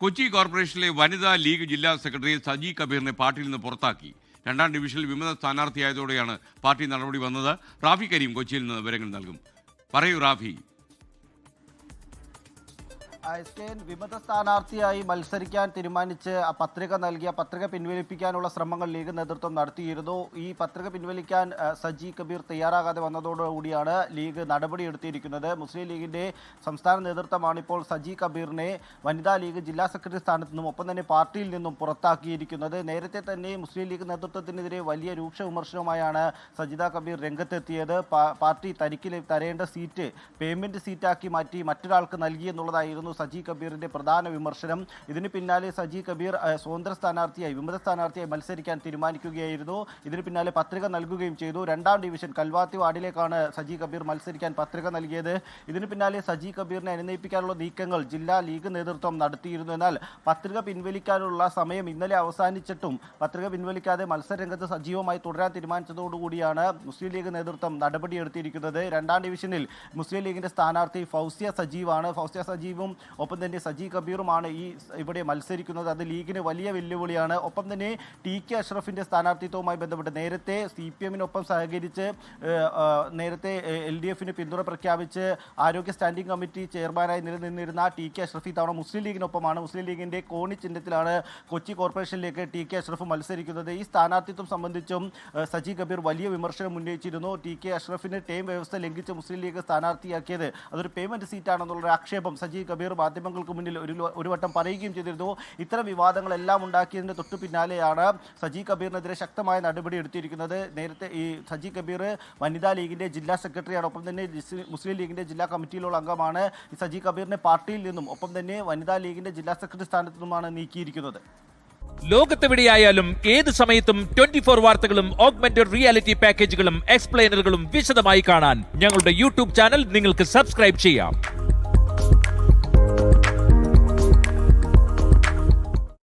കൊച്ചി കോർപ്പറേഷനിലെ വനിതാ ലീഗ് ജില്ലാ സെക്രട്ടറി സജി കബീറിനെ പാർട്ടിയിൽ നിന്ന് പുറത്താക്കി. രണ്ടാം ഡിവിഷനിൽ വിമത സ്ഥാനാർത്ഥിയായതോടെയാണ് പാർട്ടി നടപടി വന്നത്. റാഫി കരീം കൊച്ചിയിൽ നിന്ന് വിവരങ്ങൾ നൽകും. പറയൂ റാഫി. വിമത സ്ഥാനാർത്ഥിയായി മത്സരിക്കാൻ തീരുമാനിച്ച് പത്രിക നൽകിയ പത്രിക പിൻവലിപ്പിക്കാനുള്ള ശ്രമങ്ങൾ ലീഗ് നേതൃത്വം നടത്തിയിരുന്നു. ഈ പത്രിക പിൻവലിക്കാൻ സജി കബീർ തയ്യാറാകാതെ വന്നതോടുകൂടിയാണ് ലീഗ് നടപടിയെടുത്തിരിക്കുന്നത്. മുസ്ലിം ലീഗിന്റെ സംസ്ഥാന നേതൃത്വമാണ് ഇപ്പോൾ സജി കബീറിനെ വനിതാ ലീഗ് ജില്ലാ സെക്രട്ടറി സ്ഥാനത്ത് നിന്നും ഒപ്പം തന്നെ പാർട്ടിയിൽ നിന്നും പുറത്താക്കിയിരിക്കുന്നത്. നേരത്തെ തന്നെ മുസ്ലിം ലീഗ് നേതൃത്വത്തിനെതിരെ വലിയ രൂക്ഷ വിമർശനവുമായാണ് സജിത കബീർ രംഗത്തെത്തിയത്. പാർട്ടി തനിക്ക് തരേണ്ട സീറ്റ് പേയ്മെന്റ് സീറ്റാക്കി മാറ്റി മറ്റൊരാൾക്ക് നൽകി എന്നുള്ളതായിരുന്നു സജി കബീറിന്റെ പ്രധാന വിമർശനം. ഇതിന് പിന്നാലെ സജി കബീർ സ്വതന്ത്ര സ്ഥാനാർത്ഥിയായി വിമത സ്ഥാനാർത്ഥിയായി മത്സരിക്കാൻ തീരുമാനിക്കുകയായിരുന്നു. ഇതിന് പിന്നാലെ പത്രിക നൽകുകയും ചെയ്തു. രണ്ടാം ഡിവിഷൻ കൽവാത്തി വാർഡിലേക്കാണ് സജി കബീർ മത്സരിക്കാൻ പത്രിക നൽകിയത്. ഇതിന് പിന്നാലെ സജി കബീറിനെ അനുനയിപ്പിക്കാനുള്ള നീക്കങ്ങൾ ജില്ലാ ലീഗ് നേതൃത്വം നടത്തിയിരുന്നു. എന്നാൽ പത്രിക പിൻവലിക്കാനുള്ള സമയം ഇന്നലെ അവസാനിച്ചിട്ടും പത്രിക പിൻവലിക്കാതെ മത്സരരംഗത്ത് സജീവമായി തുടരാൻ തീരുമാനിച്ചതോടുകൂടിയാണ് മുസ്ലിം ലീഗ് നേതൃത്വം നടപടിയെടുത്തിരിക്കുന്നത്. രണ്ടാം ഡിവിഷനിൽ മുസ്ലിം ലീഗിന്റെ സ്ഥാനാർത്ഥി ഫൗസിയ സജീവാണ്. ഫൗസിയ സജീവും ഒപ്പം തന്നെ സജി കബീറുമാണ് ഇവിടെ മത്സരിക്കുന്നത്. അത് ലീഗിന് വലിയ വെല്ലുവിളിയാണ്. ഒപ്പം തന്നെ ടി.കെ. അഷ്റഫിന്റെ സ്ഥാനാർത്ഥിത്വവുമായി ബന്ധപ്പെട്ട് നേരത്തെ CPM-നൊപ്പം സഹകരിച്ച് നേരത്തെ LDF-ന് പിന്തുണ പ്രഖ്യാപിച്ച് ആരോഗ്യ സ്റ്റാൻഡിംഗ് കമ്മിറ്റി ചെയർമാനായി നിലനിന്നിരുന്ന ടി.കെ. അഷ്റഫ് ഇത്തവണ മുസ്ലിം ലീഗിനൊപ്പമാണ്. മുസ്ലിം ലീഗിന്റെ കോണി ചിഹ്നത്തിലാണ് കൊച്ചി കോർപ്പറേഷനിലേക്ക് ടി.കെ. അഷ്റഫ് മത്സരിക്കുന്നത്. ഈ സ്ഥാനാർത്ഥിത്വം സംബന്ധിച്ചും സജി കബീർ വലിയ വിമർശനം ഉന്നയിച്ചിരുന്നു. ടി.കെ. അഷ്റഫിന് ടേം വ്യവസ്ഥ ലംഘിച്ച് മുസ്ലിം ലീഗ് സ്ഥാനാർത്ഥിയാക്കിയത് അതൊരു പേയ്മെന്റ് സീറ്റാണെന്നുള്ള ആക്ഷേപം സജി കബീർ മാധ്യമങ്ങൾക്ക് മുന്നിൽ ഒരു വട്ടം പറയുകയും ചെയ്തിരുന്നു. ഇത്തരം വിവാദങ്ങളെല്ലാം ഉണ്ടാക്കിയതിന് തൊട്ടു പിന്നാലെയാണ് സജി കബീറിനെതിരെ ശക്തമായ നടപടി എടുത്തിരിക്കുന്നത്. നേരത്തെ ഈ സജി കബീർ വനിതാ ലീഗിന്റെ ജില്ലാ സെക്രട്ടറിയാണ്. ഒപ്പം തന്നെ മുസ്ലിം ലീഗിന്റെ ജില്ലാ കമ്മിറ്റിയിലുള്ള അംഗമാണ്. ഈ സജി കബീറിനെ പാർട്ടിയിൽ നിന്നും ഒപ്പം തന്നെ വനിതാ ലീഗിന്റെ ജില്ലാ സെക്രട്ടറി സ്ഥാനത്തു നിന്നുമാണ് നീക്കിയിരിക്കുന്നത്. ലോകത്തെവിടെയായാലും ഏത് സമയത്തും 24 വാർത്തകളും ഓഗ്മെന്റഡ് റിയാലിറ്റി പാക്കേജുകളും എക്സ്പ്ലെയിനറുകളും വിശദമായി കാണാൻ ഞങ്ങളുടെ YouTube ചാനൽ നിങ്ങൾക്ക് സബ്സ്ക്രൈബ് ചെയ്യാം.